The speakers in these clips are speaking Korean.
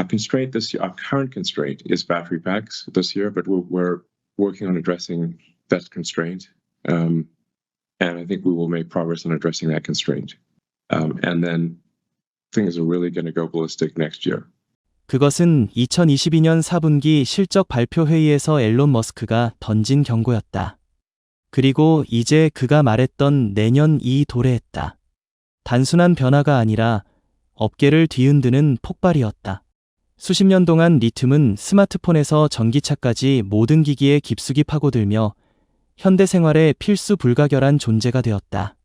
constraint this year, our current constraint is battery packs this year, but we're working on addressing that constraint. And I think we will make progress on addressing that constraint. And then things are really going to go ballistic next year. 그것은 2022년 4분기 실적 발표 회의에서 앨런 머스크가 던진 경고였다. 그리고 이제 그가 말했던 내년이 도래했다. 단순한 변화가 아니라 업계를 뒤흔드는 폭발이었다. 수십 년 동안 리튬은 스마트폰에서 전기차까지 모든 기기에 깊숙이 파고들며 현대 생활의 필수 불가결한 존재가 되었다.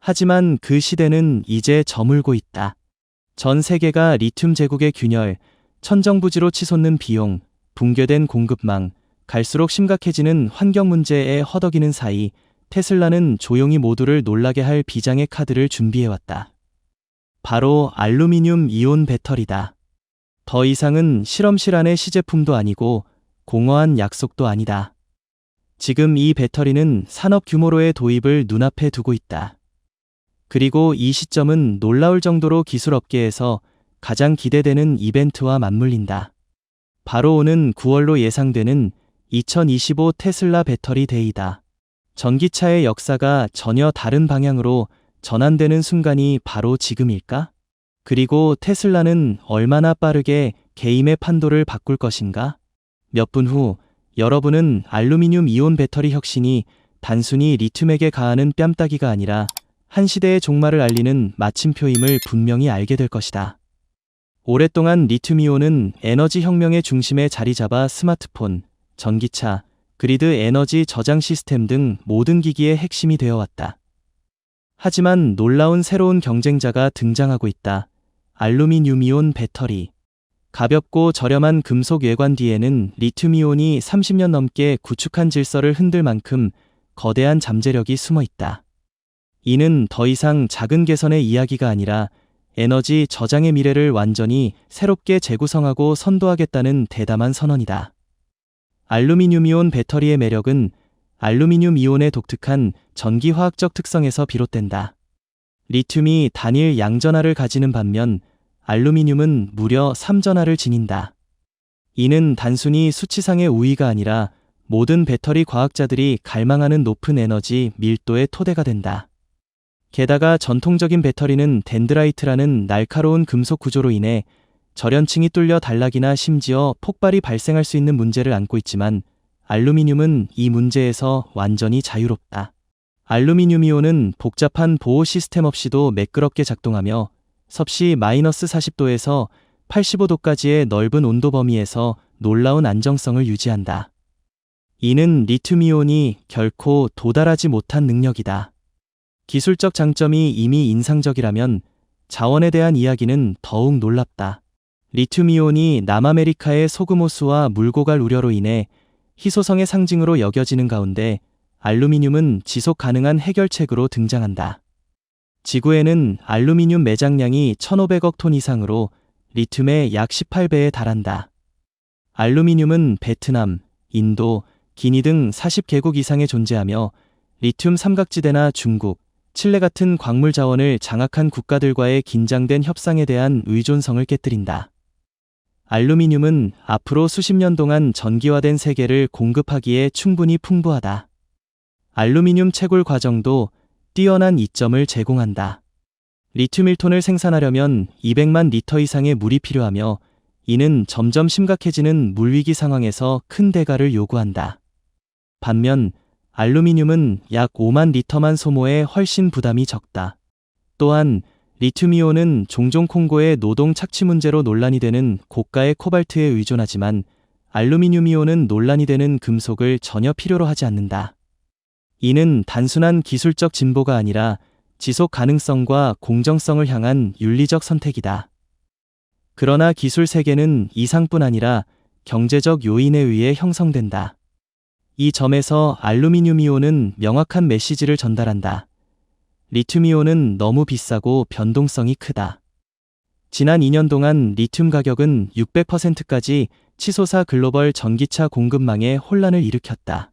하지만 그 시대는 이제 저물고 있다. 전 세계가 리튬 제국의 균열, 천정부지로 치솟는 비용, 붕괴된 공급망, 갈수록 심각해지는 환경 문제에 허덕이는 사이 테슬라는 조용히 모두를 놀라게 할 비장의 카드를 준비해왔다. 바로 알루미늄 이온 배터리다. 더 이상은 실험실 안의 시제품도 아니고 공허한 약속도 아니다. 지금 이 배터리는 산업 규모로의 도입을 눈앞에 두고 있다. 그리고 이 시점은 놀라울 정도로 기술업계에서 가장 기대되는 이벤트와 맞물린다. 바로 오는 9월로 예상되는 2025 테슬라 배터리 데이다. 전기차의 역사가 전혀 다른 방향으로 전환되는 순간이 바로 지금일까? 그리고 테슬라는 얼마나 빠르게 게임의 판도를 바꿀 것인가? 몇 분 후 여러분은 알루미늄 이온 배터리 혁신이 단순히 리튬에게 가하는 뺨따기가 아니라 한 시대의 종말을 알리는 마침표임을 분명히 알게 될 것이다. 오랫동안 리튬이온은 에너지 혁명의 중심에 자리 잡아 스마트폰, 전기차, 그리드 에너지 저장 시스템 등 모든 기기의 핵심이 되어왔다. 하지만 놀라운 새로운 경쟁자가 등장하고 있다. 알루미늄이온 배터리. 가볍고 저렴한 금속 외관 뒤에는 리튬이온이 30년 넘게 구축한 질서를 흔들 만큼 거대한 잠재력이 숨어 있다. 이는 더 이상 작은 개선의 이야기가 아니라 에너지 저장의 미래를 완전히 새롭게 재구성하고 선도하겠다는 대담한 선언이다. 알루미늄이온 배터리의 매력은 알루미늄 이온의 독특한 전기화학적 특성에서 비롯된다. 리튬이 단일 양전하를 가지는 반면 알루미늄은 무려 3전하를 지닌다. 이는 단순히 수치상의 우위가 아니라 모든 배터리 과학자들이 갈망하는 높은 에너지 밀도의 토대가 된다. 게다가 전통적인 배터리는 덴드라이트라는 날카로운 금속 구조로 인해 절연층이 뚫려 단락이나 심지어 폭발이 발생할 수 있는 문제를 안고 있지만 알루미늄은 이 문제에서 완전히 자유롭다. 알루미늄이온은 복잡한 보호 시스템 없이도 매끄럽게 작동하며 섭씨 마이너스 40도에서 85도까지의 넓은 온도 범위에서 놀라운 안정성을 유지한다. 이는 리튬이온이 결코 도달하지 못한 능력이다. 기술적 장점이 이미 인상적이라면 자원에 대한 이야기는 더욱 놀랍다. 리튬이온이 남아메리카의 소금호수와 물고 갈 우려로 인해 희소성의 상징으로 여겨지는 가운데 알루미늄은 지속 가능한 해결책으로 등장한다. 지구에는 알루미늄 매장량이 1,500억 톤 이상으로 리튬의 약 18배에 달한다. 알루미늄은 베트남, 인도, 기니 등 40개국 이상에 존재하며 리튬 삼각지대나 중국, 칠레 같은 광물 자원을 장악한 국가들과의 긴장된 협상에 대한 의존성을 깨뜨린다. 알루미늄은 앞으로 수십 년 동안 전기화된 세계를 공급하기에 충분히 풍부하다. 알루미늄 채굴 과정도 뛰어난 이점을 제공한다. 리튬 1톤을 생산하려면 200만 리터 이상의 물이 필요하며 이는 점점 심각해지는 물위기 상황에서 큰 대가를 요구한다. 반면 알루미늄은 약 5만 리터만 소모해 훨씬 부담이 적다. 또한 리튬이온은 종종 콩고의 노동 착취 문제로 논란이 되는 고가의 코발트에 의존하지만 알루미늄이온은 논란이 되는 금속을 전혀 필요로 하지 않는다. 이는 단순한 기술적 진보가 아니라 지속 가능성과 공정성을 향한 윤리적 선택이다. 그러나 기술 세계는 이상뿐 아니라 경제적 요인에 의해 형성된다. 이 점에서 알루미늄이온은 명확한 메시지를 전달한다. 리튬이온은 너무 비싸고 변동성이 크다. 지난 2년 동안 리튬 가격은 600%까지 치솟아 글로벌 전기차 공급망에 혼란을 일으켰다.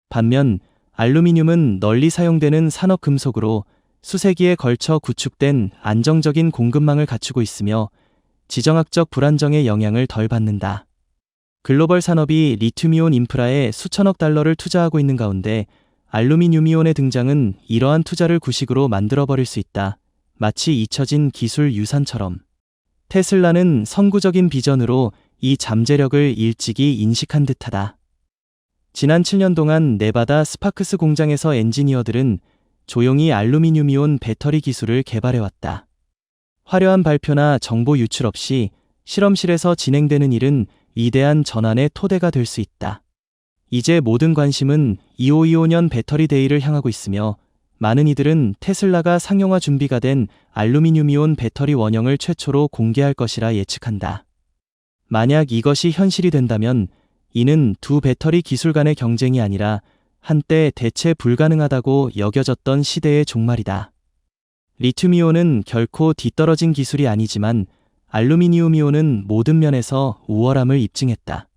반면 알루미늄은 널리 사용되는 산업 금속으로 수세기에 걸쳐 구축된 안정적인 공급망을 갖추고 있으며 지정학적 불안정의 영향을 덜 받는다. 글로벌 산업이 리튬이온 인프라에 수천억 달러를 투자하고 있는 가운데 알루미늄이온의 등장은 이러한 투자를 구식으로 만들어버릴 수 있다. 마치 잊혀진 기술 유산처럼. 테슬라는 선구적인 비전으로 이 잠재력을 일찍이 인식한 듯하다. 지난 7년 동안 네바다 스파크스 공장에서 엔지니어들은 조용히 알루미늄이온 배터리 기술을 개발해왔다. 화려한 발표나 정보 유출 없이 실험실에서 진행되는 일은 위대한 전환의 토대가 될 수 있다. 이제 모든 관심은 2025년 배터리 데이를 향하고 있으며 많은 이들은 테슬라가 상용화 준비가 된 알루미늄이온 배터리 원형을 최초로 공개할 것이라 예측한다. 만약 이것이 현실이 된다면 이는 두 배터리 기술 간의 경쟁이 아니라 한때 대체 불가능하다고 여겨졌던 시대의 종말이다. 리튬이온은 결코 뒤떨어진 기술이 아니지만 알루미늄이온은 모든 면에서 우월함을 입증했다.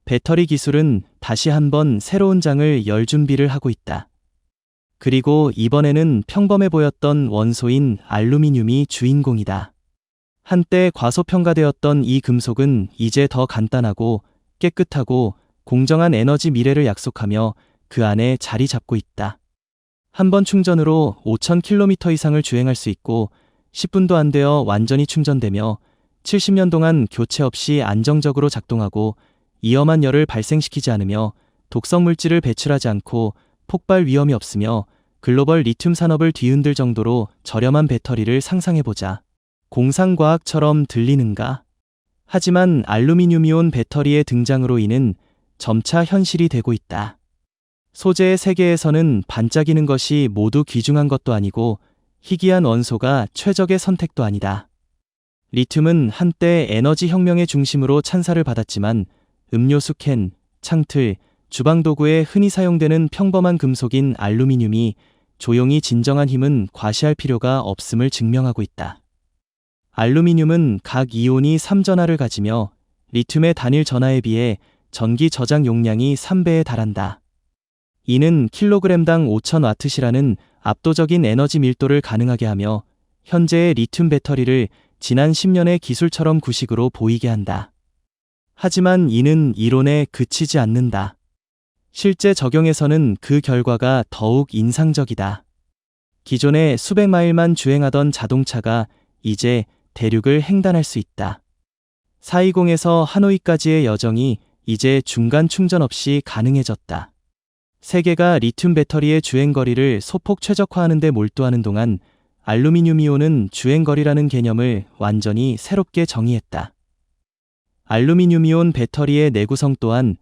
배터리 기술은 다시 한번 새로운 장을 열 준비를 하고 있다. 그리고 이번에는 평범해 보였던 원소인 알루미늄이 주인공이다. 한때 과소평가되었던 이 금속은 이제 더 간단하고 깨끗하고 공정한 에너지 미래를 약속하며 그 안에 자리 잡고 있다. 한 번 충전으로 5,000km 이상을 주행할 수 있고 10분도 안 되어 완전히 충전되며 70년 동안 교체 없이 안정적으로 작동하고 위험한 열을 발생시키지 않으며 독성 물질을 배출하지 않고 폭발 위험이 없으며 글로벌 리튬 산업을 뒤흔들 정도로 저렴한 배터리를 상상해보자. 공상과학처럼 들리는가? 하지만 알루미늄이온 배터리의 등장으로 이는 점차 현실이 되고 있다. 소재의 세계에서는 반짝이는 것이 모두 귀중한 것도 아니고 희귀한 원소가 최적의 선택도 아니다. 리튬은 한때 에너지 혁명의 중심으로 찬사를 받았지만 음료수 캔, 창틀, 주방도구에 흔히 사용되는 평범한 금속인 알루미늄이 조용히 진정한 힘은 과시할 필요가 없음을 증명하고 있다. 알루미늄은 각 이온이 3전하를 가지며 리튬의 단일 전하에 비해 전기 저장 용량이 3배에 달한다. 이는 킬로그램당 5,000와트시라는 압도적인 에너지 밀도를 가능하게 하며 현재의 리튬 배터리를 지난 10년의 기술처럼 구식으로 보이게 한다. 하지만 이는 이론에 그치지 않는다. 실제 적용에서는 그 결과가 더욱 인상적이다. 기존에 수백 마일만 주행하던 자동차가 이제 대륙을 횡단할 수 있다. 420에서 하노이까지의 여정이 이제 중간 충전 없이 가능해졌다. 세계가 리튬 배터리의 주행거리를 소폭 최적화하는 데 몰두하는 동안 알루미늄이온은 주행거리라는 개념을 완전히 새롭게 정의했다. 알루미늄이온 배터리의 내구성 또한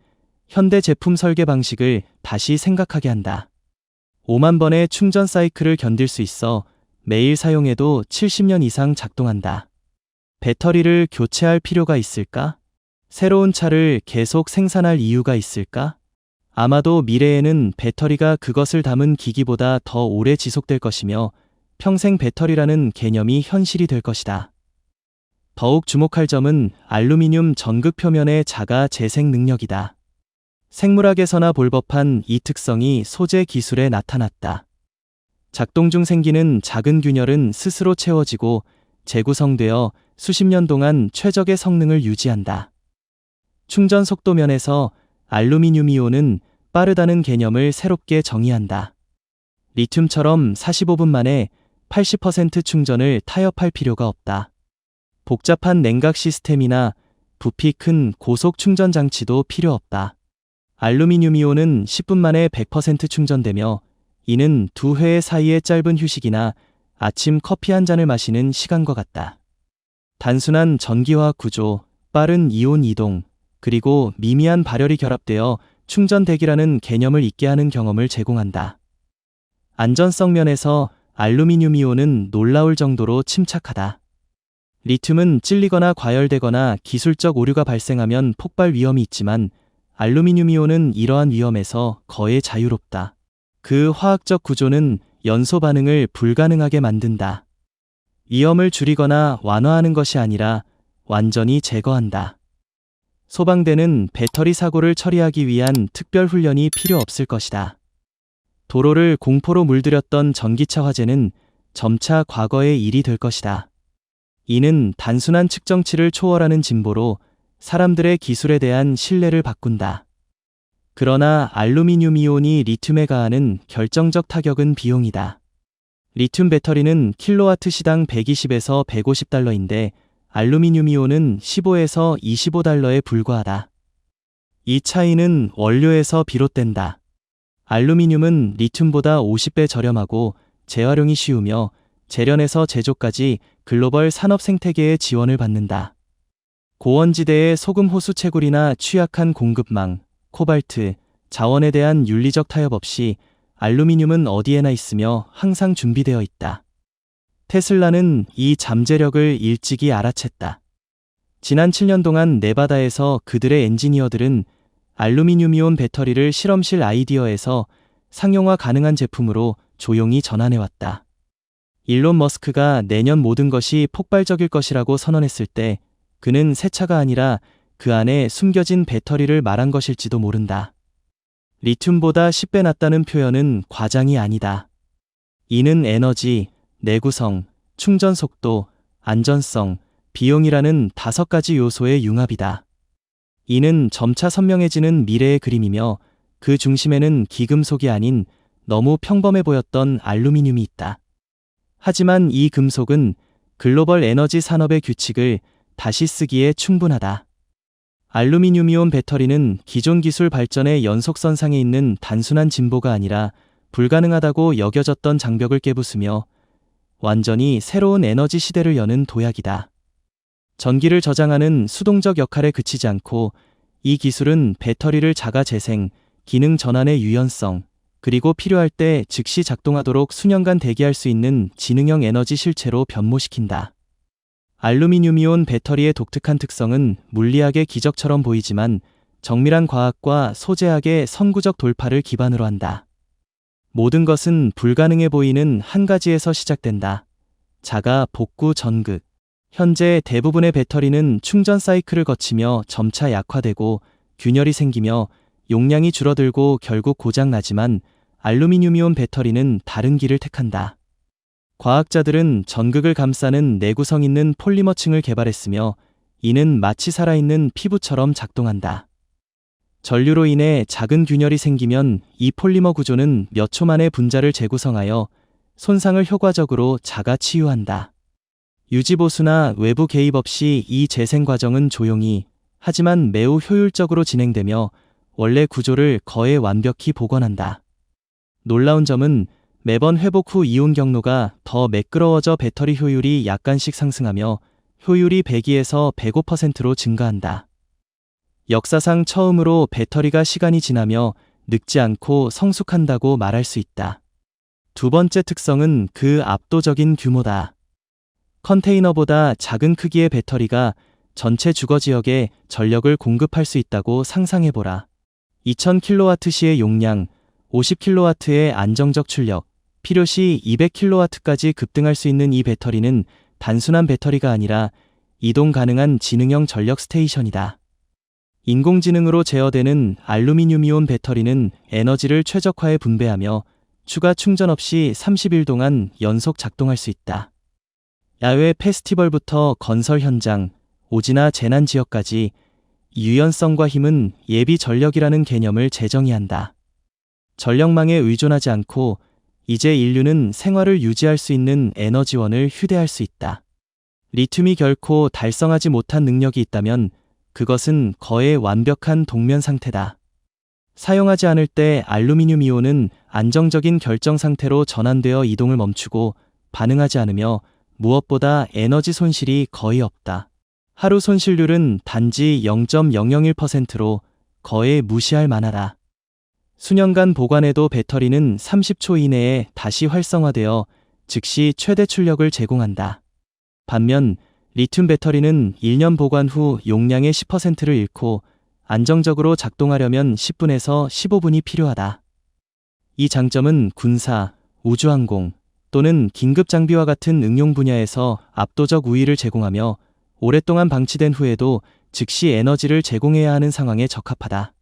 현대 제품 설계 방식을 다시 생각하게 한다. 5만 번의 충전 사이클을 견딜 수 있어 매일 사용해도 70년 이상 작동한다. 배터리를 교체할 필요가 있을까? 새로운 차를 계속 생산할 이유가 있을까? 아마도 미래에는 배터리가 그것을 담은 기기보다 더 오래 지속될 것이며 평생 배터리라는 개념이 현실이 될 것이다. 더욱 주목할 점은 알루미늄 전극 표면의 자가 재생 능력이다. 생물학에서나 볼 법한 이 특성이 소재 기술에 나타났다. 작동 중 생기는 작은 균열은 스스로 채워지고 재구성되어 수십 년 동안 최적의 성능을 유지한다. 충전 속도 면에서 알루미늄이온은 빠르다는 개념을 새롭게 정의한다. 리튬처럼 45분 만에 80% 충전을 타협할 필요가 없다. 복잡한 냉각 시스템이나 부피 큰 고속 충전 장치도 필요 없다. 알루미늄이온은 10분 만에 100% 충전되며 이는 두 회 사이의 짧은 휴식이나 아침 커피 한 잔을 마시는 시간과 같다. 단순한 전기화학 구조, 빠른 이온 이동, 그리고 미미한 발열이 결합되어 충전 대기라는 개념을 잊게 하는 경험을 제공한다. 안전성 면에서 알루미늄이온은 놀라울 정도로 침착하다. 리튬은 찔리거나 과열되거나 기술적 오류가 발생하면 폭발 위험이 있지만 알루미늄이온은 이러한 위험에서 거의 자유롭다. 그 화학적 구조는 연소 반응을 불가능하게 만든다. 위험을 줄이거나 완화하는 것이 아니라 완전히 제거한다. 소방대는 배터리 사고를 처리하기 위한 특별 훈련이 필요 없을 것이다. 도로를 공포로 물들였던 전기차 화재는 점차 과거의 일이 될 것이다. 이는 단순한 측정치를 초월하는 진보로 사람들의 기술에 대한 신뢰를 바꾼다. 그러나 알루미늄 이온이 리튬에 가하는 결정적 타격은 비용이다. 리튬 배터리는 킬로와트 시당 120에서 150달러인데 알루미늄 이온은 15에서 25달러에 불과하다. 이 차이는 원료에서 비롯된다. 알루미늄은 리튬보다 50배 저렴하고 재활용이 쉬우며 재련에서 제조까지 글로벌 산업 생태계의 지원을 받는다. 고원지대의 소금 호수 채굴이나 취약한 공급망, 코발트, 자원에 대한 윤리적 타협 없이 알루미늄은 어디에나 있으며 항상 준비되어 있다. 테슬라는 이 잠재력을 일찍이 알아챘다. 지난 7년 동안 네바다에서 그들의 엔지니어들은 알루미늄이온 배터리를 실험실 아이디어에서 상용화 가능한 제품으로 조용히 전환해왔다. 일론 머스크가 내년 모든 것이 폭발적일 것이라고 선언했을 때 그는 새 차가 아니라 그 안에 숨겨진 배터리를 말한 것일지도 모른다. 리튬보다 10배 낫다는 표현은 과장이 아니다. 이는 에너지, 내구성, 충전 속도, 안전성, 비용이라는 5가지 요소의 융합이다. 이는 점차 선명해지는 미래의 그림이며 그 중심에는 기금속이 아닌 너무 평범해 보였던 알루미늄이 있다. 하지만 이 금속은 글로벌 에너지 산업의 규칙을 다시 쓰기에 충분하다. 알루미늄이온 배터리는 기존 기술 발전의 연속선상에 있는 단순한 진보가 아니라 불가능하다고 여겨졌던 장벽을 깨부수며 완전히 새로운 에너지 시대를 여는 도약이다. 전기를 저장하는 수동적 역할에 그치지 않고 이 기술은 배터리를 자가 재생, 기능 전환의 유연성, 그리고 필요할 때 즉시 작동하도록 수년간 대기할 수 있는 지능형 에너지 실체로 변모시킨다. 알루미늄이온 배터리의 독특한 특성은 물리학의 기적처럼 보이지만 정밀한 과학과 소재학의 선구적 돌파를 기반으로 한다. 모든 것은 불가능해 보이는 한 가지에서 시작된다. 자가 복구 전극. 현재 대부분의 배터리는 충전 사이클을 거치며 점차 약화되고 균열이 생기며 용량이 줄어들고 결국 고장나지만 알루미늄이온 배터리는 다른 길을 택한다. 과학자들은 전극을 감싸는 내구성 있는 폴리머층을 개발했으며 이는 마치 살아있는 피부처럼 작동한다. 전류로 인해 작은 균열이 생기면 이 폴리머 구조는 몇 초 만에 분자를 재구성하여 손상을 효과적으로 자가 치유한다. 유지보수나 외부 개입 없이 이 재생 과정은 조용히 하지만 매우 효율적으로 진행되며 원래 구조를 거의 완벽히 복원한다. 놀라운 점은 매번 회복 후 이온 경로가 더 매끄러워져 배터리 효율이 약간씩 상승하며 효율이 102에서 105%로 증가한다. 역사상 처음으로 배터리가 시간이 지나며 늙지 않고 성숙한다고 말할 수 있다. 두 번째 특성은 그 압도적인 규모다. 컨테이너보다 작은 크기의 배터리가 전체 주거지역에 전력을 공급할 수 있다고 상상해보라. 2000kWh의 용량, 50kW의 안정적 출력, 필요시 200kW까지 급등할 수 있는 이 배터리는 단순한 배터리가 아니라 이동 가능한 지능형 전력 스테이션이다. 인공지능으로 제어되는 알루미늄이온 배터리는 에너지를 최적화해 분배하며 추가 충전 없이 30일 동안 연속 작동할 수 있다. 야외 페스티벌부터 건설 현장, 오지나 재난 지역까지 유연성과 힘은 예비 전력이라는 개념을 재정의한다. 전력망에 의존하지 않고 이제 인류는 생활을 유지할 수 있는 에너지원을 휴대할 수 있다. 리튬이 결코 달성하지 못한 능력이 있다면 그것은 거의 완벽한 동면 상태다. 사용하지 않을 때 알루미늄 이온은 안정적인 결정 상태로 전환되어 이동을 멈추고 반응하지 않으며 무엇보다 에너지 손실이 거의 없다. 하루 손실률은 단지 0.001%로 거의 무시할 만하다. 수년간 보관해도 배터리는 30초 이내에 다시 활성화되어 즉시 최대 출력을 제공한다. 반면 리튬 배터리는 1년 보관 후 용량의 10%를 잃고 안정적으로 작동하려면 10분에서 15분이 필요하다. 이 장점은 군사, 우주항공 또는 긴급 장비와 같은 응용 분야에서 압도적 우위를 제공하며 오랫동안 방치된 후에도 즉시 에너지를 제공해야 하는 상황에 적합하다.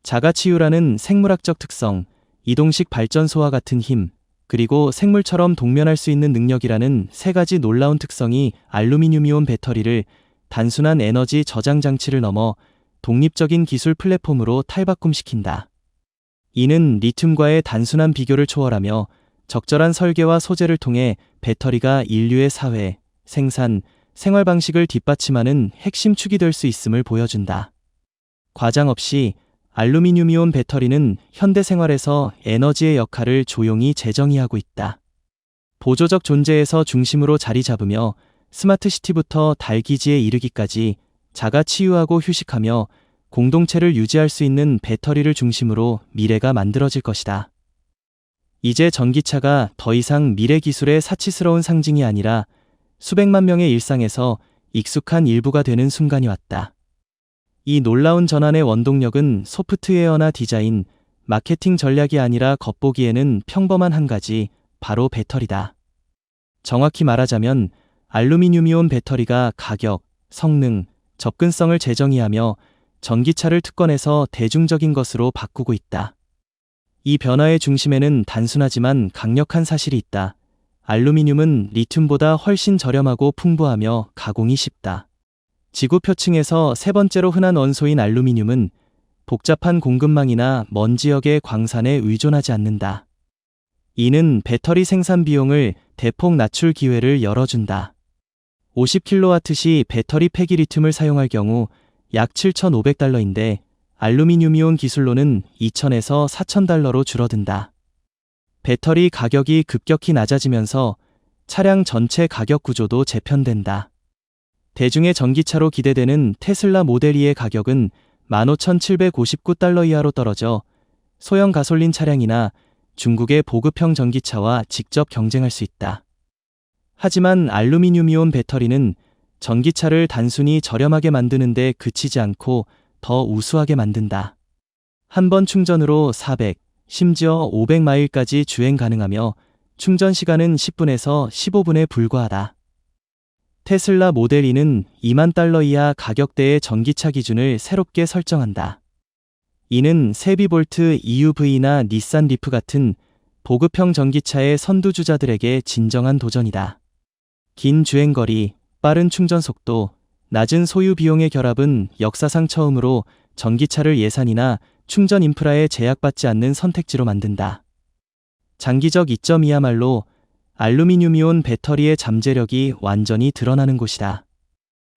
자가치유라는 생물학적 특성, 이동식 발전소와 같은 힘, 그리고 생물처럼 동면할 수 있는 능력이라는 세 가지 놀라운 특성이 알루미늄이온 배터리를 단순한 에너지 저장 장치를 넘어 독립적인 기술 플랫폼으로 탈바꿈시킨다. 이는 리튬과의 단순한 비교를 초월하며 적절한 설계와 소재를 통해 배터리가 인류의 사회, 생산, 생활 방식을 뒷받침하는 핵심 축이 될 수 있음을 보여준다. 과장 없이 알루미늄이온 배터리는 현대 생활에서 에너지의 역할을 조용히 재정의하고 있다. 보조적 존재에서 중심으로 자리 잡으며 스마트 시티부터 달 기지에 이르기까지 자가 치유하고 휴식하며 공동체를 유지할 수 있는 배터리를 중심으로 미래가 만들어질 것이다. 이제 전기차가 더 이상 미래 기술의 사치스러운 상징이 아니라 수백만 명의 일상에서 익숙한 일부가 되는 순간이 왔다. 이 놀라운 전환의 원동력은 소프트웨어나 디자인, 마케팅 전략이 아니라 겉보기에는 평범한 한 가지, 바로 배터리다. 정확히 말하자면 알루미늄이온 배터리가 가격, 성능, 접근성을 재정의하며 전기차를 특권에서 대중적인 것으로 바꾸고 있다. 이 변화의 중심에는 단순하지만 강력한 사실이 있다. 알루미늄은 리튬보다 훨씬 저렴하고 풍부하며 가공이 쉽다. 지구 표층에서 세 번째로 흔한 원소인 알루미늄은 복잡한 공급망이나 먼 지역의 광산에 의존하지 않는다. 이는 배터리 생산 비용을 대폭 낮출 기회를 열어준다. 50kW 시 배터리 폐기 리튬을 사용할 경우 약 7,500달러인데 알루미늄이온 기술로는 2,000에서 4,000달러로 줄어든다. 배터리 가격이 급격히 낮아지면서 차량 전체 가격 구조도 재편된다. 대중의 전기차로 기대되는 테슬라 모델 2의 가격은 15,759달러 이하로 떨어져 소형 가솔린 차량이나 중국의 보급형 전기차와 직접 경쟁할 수 있다. 하지만 알루미늄이온 배터리는 전기차를 단순히 저렴하게 만드는 데 그치지 않고 더 우수하게 만든다. 한 번 충전으로 400, 심지어 500마일까지 주행 가능하며 충전 시간은 10분에서 15분에 불과하다. 테슬라 모델 2는 2만 달러 이하 가격대의 전기차 기준을 새롭게 설정한다. 이는 세비볼트 EUV나 닛산 리프 같은 보급형 전기차의 선두주자들에게 진정한 도전이다. 긴 주행거리, 빠른 충전 속도, 낮은 소유 비용의 결합은 역사상 처음으로 전기차를 예산이나 충전 인프라에 제약받지 않는 선택지로 만든다. 장기적 이점이야말로 알루미늄이온 배터리의 잠재력이 완전히 드러나는 곳이다.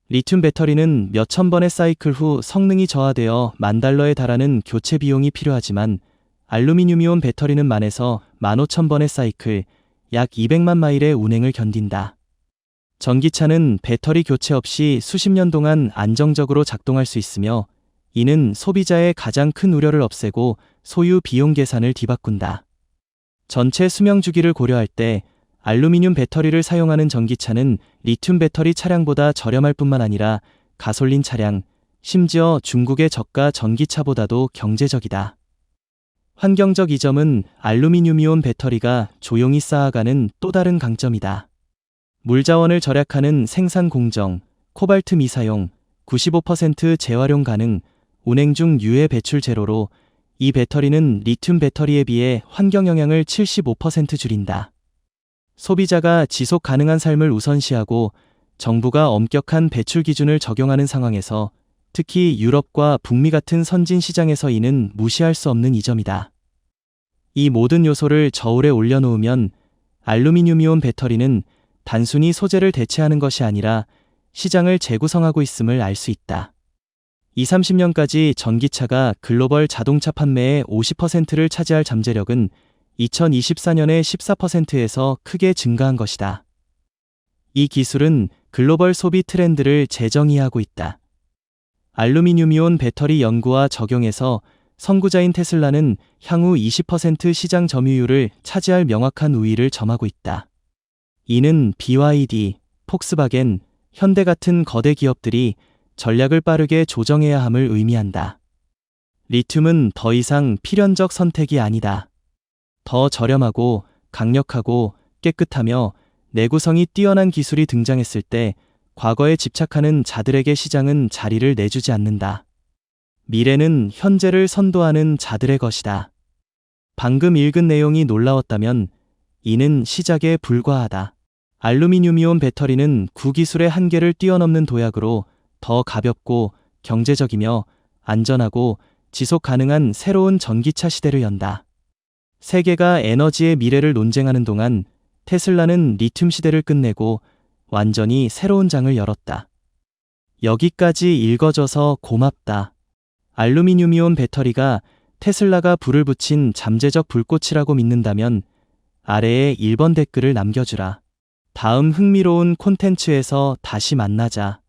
리튬 배터리는 몇천 번의 사이클 후 성능이 저하되어 $10,000에 달하는 교체 비용이 필요하지만 알루미늄이온 배터리는 만에서 15,000번의 사이클, 약 200만 마일의 운행을 견딘다. 전기차는 배터리 교체 없이 수십 년 동안 안정적으로 작동할 수 있으며 이는 소비자의 가장 큰 우려를 없애고 소유 비용 계산을 뒤바꾼다. 전체 수명 주기를 고려할 때 알루미늄 배터리를 사용하는 전기차는 리튬 배터리 차량보다 저렴할 뿐만 아니라 가솔린 차량, 심지어 중국의 저가 전기차보다도 경제적이다. 환경적 이점은 알루미늄이온 배터리가 조용히 쌓아가는 또 다른 강점이다. 물자원을 절약하는 생산 공정, 코발트 미사용, 95% 재활용 가능, 운행 중 유해 배출 제로로 이 배터리는 리튬 배터리에 비해 환경 영향을 75% 줄인다. 소비자가 지속 가능한 삶을 우선시하고 정부가 엄격한 배출 기준을 적용하는 상황에서 특히 유럽과 북미 같은 선진 시장에서 이는 무시할 수 없는 이점이다. 이 모든 요소를 저울에 올려놓으면 알루미늄이온 배터리는 단순히 소재를 대체하는 것이 아니라 시장을 재구성하고 있음을 알 수 있다. 2030년까지 전기차가 글로벌 자동차 판매의 50%를 차지할 잠재력은 2024년의 14%에서 크게 증가한 것이다. 이 기술은 글로벌 소비 트렌드를 재정의하고 있다. 알루미늄이온 배터리 연구와 적용에서 선구자인 테슬라는 향후 20% 시장 점유율을 차지할 명확한 우위를 점하고 있다. 이는 BYD, 폭스바겐, 현대 같은 거대 기업들이 전략을 빠르게 조정해야 함을 의미한다. 리튬은 더 이상 필연적 선택이 아니다. 더 저렴하고 강력하고 깨끗하며 내구성이 뛰어난 기술이 등장했을 때 과거에 집착하는 자들에게 시장은 자리를 내주지 않는다. 미래는 현재를 선도하는 자들의 것이다. 방금 읽은 내용이 놀라웠다면 이는 시작에 불과하다. 알루미늄이온 배터리는 구기술의 한계를 뛰어넘는 도약으로 더 가볍고 경제적이며 안전하고 지속 가능한 새로운 전기차 시대를 연다. 세계가 에너지의 미래를 논쟁하는 동안 테슬라는 리튬 시대를 끝내고 완전히 새로운 장을 열었다. 여기까지 읽어줘서 고맙다. 알루미늄이온 배터리가 테슬라가 불을 붙인 잠재적 불꽃이라고 믿는다면 아래에 1번 댓글을 남겨주라. 다음 흥미로운 콘텐츠에서 다시 만나자.